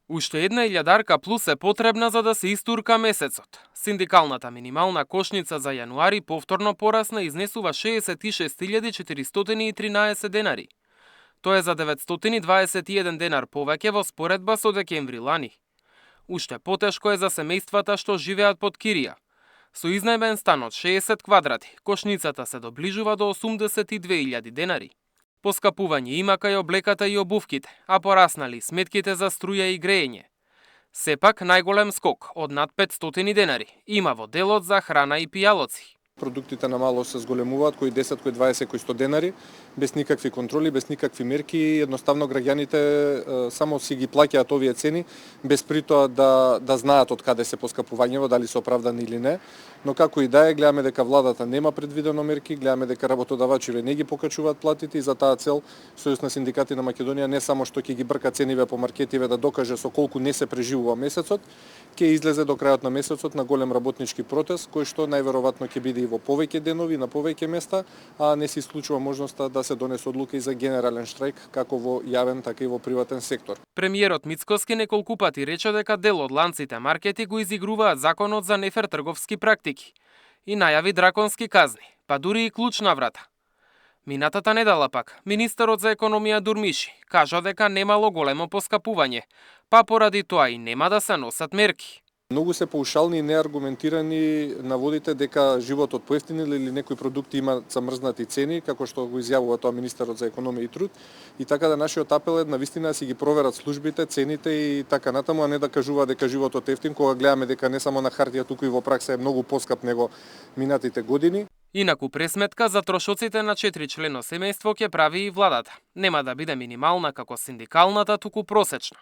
Уште една илјадарка плюс е потребна за да се истурка месецот. Синдикалната минимална кошница за јануари повторно порасна и изнесува 66.413 денари. Тоа е за 921 денар повеќе во споредба со декември лани. Уште потешко е за семејствата што живеат под кирија. Со изнајмен стан од 60 квадрати, кошницата се доближува до 82.000 денари. Поскапување има кај облеката и обувките, а пораснали сметките за струја и грејење. Сепак најголем скок од над 500 денари има во делот за храна и пијалоци. Продуктите на мало се зголемуваат, кои 10, кои 20, кои 100 денари, без никакви контроли, без никакви мерки, едноставно граѓаните само си ги плаќаат овие цени, без при тоа да знаат од каде се поскапувањево, дали се оправдани или не. Но како и да е, гледаме дека владата нема предвидено мерки, гледаме дека работодавачите не ги покачуваат платите и за таа цел Сојуз на синдикати на Македонија не само што ќе ги брка цениве по маркетиве да докаже со колку не се преживува месецот, ќе излезе до крајот на месецот на голем работнички протест, кој што најверојатно ќе биде и во повеќе денови, на повеќе места, а не се исклучува можноста да се донесе одлука и за генерален штрајк, како во јавен, така и во приватен сектор. Премиерот Мицкоски неколку пати рече дека дел од ланците маркети го изигруваат законот за нефер трговски практики и најави драконски казни, па дури и клуч на врата. Минатата недела пак, министерот за економија Дурмиши кажа дека немало големо поскапување, па поради тоа и нема да се носат мерки. Многу се паушални и неаргументирани наводите дека животот поевтинил или некои продукти имаат замрзнати цени, како што го изјавува тоа министерот за економија и труд, и така да нашиот апел е навистина да си ги проверат службите, цените и така натаму, а не да кажува дека животот ефтин, кога гледаме дека не само на хартија, туку и во пракса е многу поскап него минатите години. Инаку пресметка за трошоците на 4-члено семејство ќе прави и владата. Нема да биде минимална како синдикалната, туку просечна.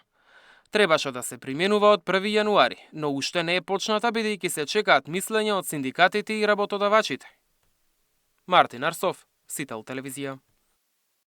Требаше да се применува од 1 јануари, но уште не е почната бидејќи се чекаат мислења од синдикатите и работодавачите. Мартин Арсов, Сител телевизија.